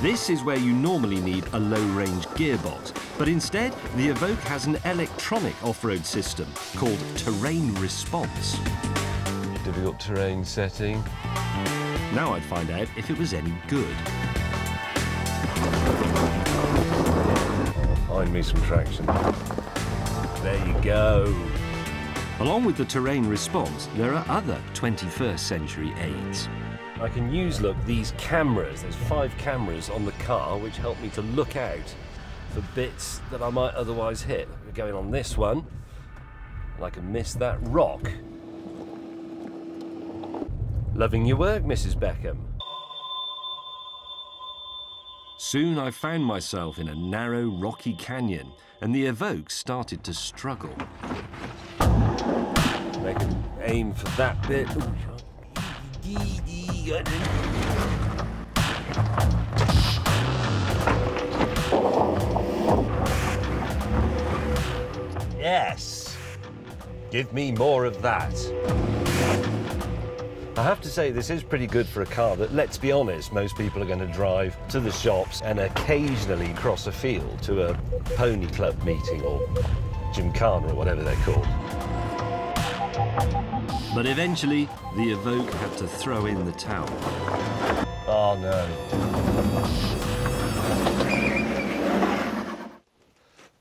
This is where you normally need a low-range gearbox, but instead the Evoque has an electronic off-road system called Terrain Response. Difficult terrain setting. Now I'd find out if it was any good. Find me some traction. There you go. Along with the Terrain Response, there are other 21st century aids. I can use, look, these cameras. There's 5 cameras on the car which help me to look out for bits that I might otherwise hit. We're going on this one, and I can miss that rock. Loving your work, Mrs. Beckham. Soon I found myself in a narrow, rocky canyon, and the Evoque started to struggle. I can aim for that bit. Yes! Give me more of that. I have to say, this is pretty good for a car that, let's be honest, most people are going to drive to the shops and occasionally cross a field to a pony club meeting or gymkhana or whatever they're called. But eventually, the Evoque had to throw in the towel. Oh, no.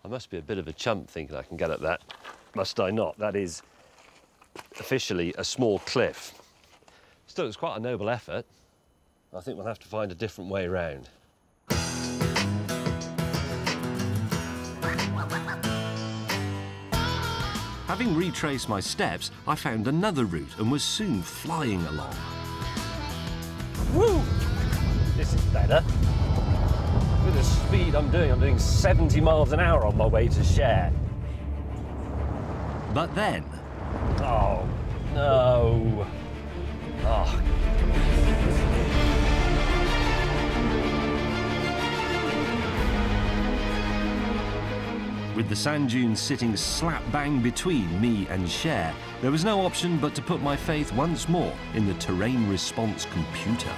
I must be a bit of a chump thinking I can get at that. Must I not? That is officially a small cliff. Still, it's quite a noble effort. I think we'll have to find a different way round. Having retraced my steps, I found another route and was soon flying along. Woo! This is better. With the speed I'm doing 70 miles an hour on my way to Share. But then... Oh, no. Oh. With the sand dunes sitting slap bang between me and Share, there was no option but to put my faith once more in the Terrain Response computer.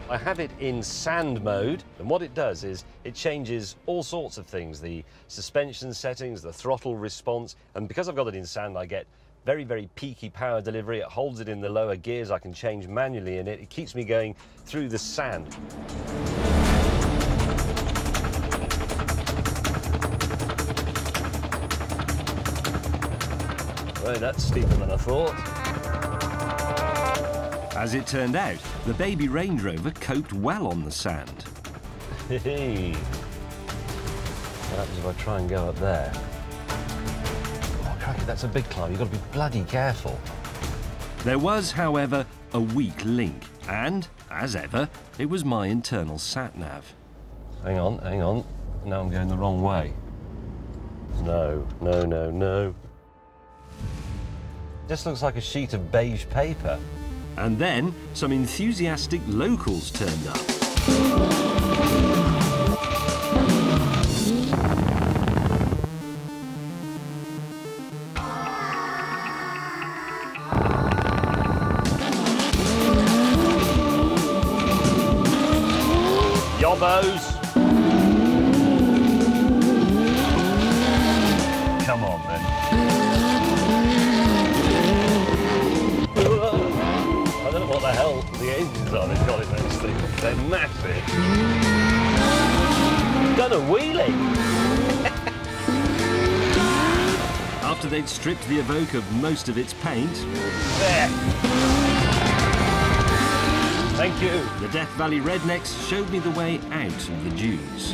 I have it in sand mode, and what it does is it changes all sorts of things, the suspension settings, the throttle response, and because I've got it in sand, I get very, very peaky power delivery. It holds it in the lower gears. I can change manually in it. It keeps me going through the sand. Well, that's steeper than I thought. As it turned out, the baby Range Rover coped well on the sand. Hey. What happens if I try and go up there? Oh, cracky, that's a big climb. You've got to be bloody careful. There was, however, a weak link, and, as ever, it was my internal sat-nav. Hang on, hang on. Now I'm going the wrong way. No, no, no, no. Just looks like a sheet of beige paper. And then some enthusiastic locals turned up. Yobbos! Come on, then. I don't know what the hell the engines are they've got in those things. They're massive. Done a wheelie! After they'd stripped the Evoque of most of its paint... There! Thank you. The Death Valley rednecks showed me the way out of the dunes.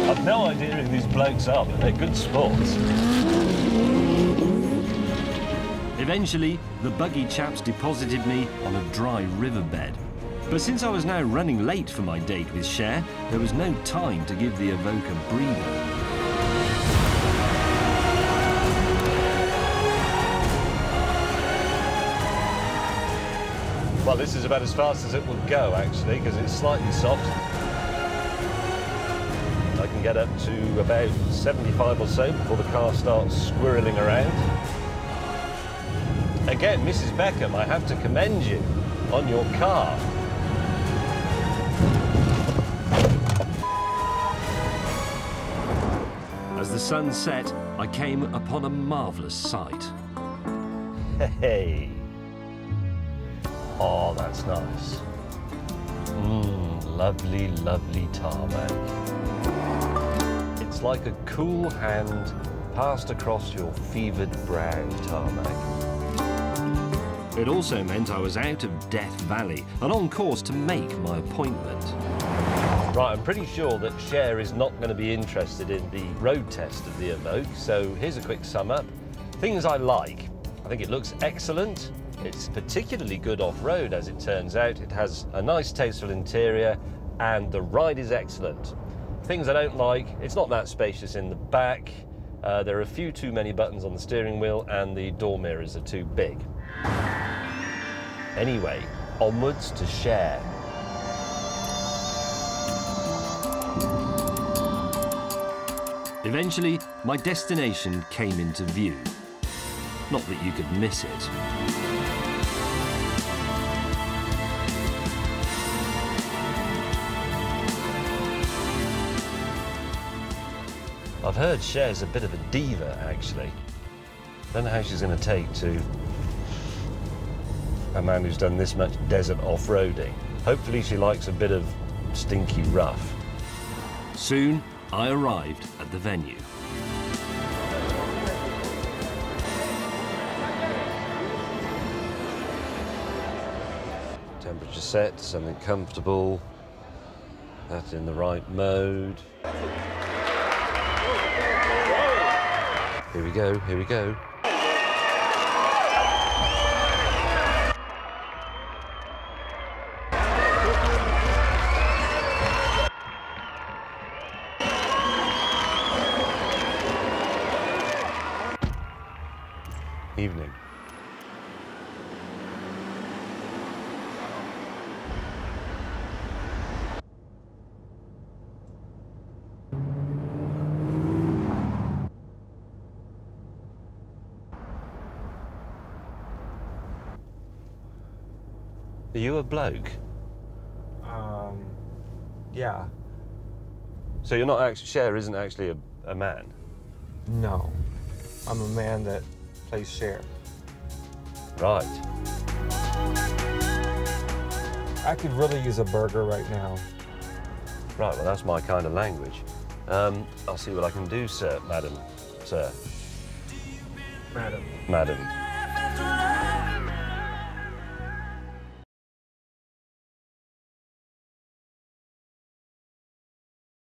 I've no idea who these blokes are, but they're good sports. Eventually, the buggy chaps deposited me on a dry riverbed. But since I was now running late for my date with Cher, there was no time to give the Evoque a breather. Well, this is about as fast as it will go, actually, because it's slightly soft. I can get up to about 75 or so before the car starts squirreling around. Again, Mrs. Beckham, I have to commend you. on your car. As the sun set, I came upon a marvellous sight. Hey. Oh, that's nice. Lovely, lovely tarmac. It's like a cool hand passed across your fevered brow, tarmac. It also meant I was out of Death Valley and on course to make my appointment. Right, I'm pretty sure that Cher is not going to be interested in the road test of the Evoque, so here's a quick sum up. Things I like. I think it looks excellent. It's particularly good off-road, as it turns out. It has a nice, tasteful interior, and the ride is excellent. Things I don't like, it's not that spacious in the back. There are a few too many buttons on the steering wheel, and the door mirrors are too big. Anyway, onwards to Cher. Eventually, my destination came into view. Not that you could miss it. I've heard Cher's a bit of a diva, actually. Don't know how she's going to take to a man who's done this much desert off-roading. Hopefully she likes a bit of stinky rough. Soon, I arrived at the venue. Temperature set, something comfortable. That's in the right mode. Here we go, here we go. Evening. Are you a bloke? Yeah. So you're not actually, Cher isn't actually a man? No. I'm a man that plays Cher. Right. I could really use a burger right now. Right, well that's my kind of language. I'll see what I can do, sir, madam, sir. Madam. Madam.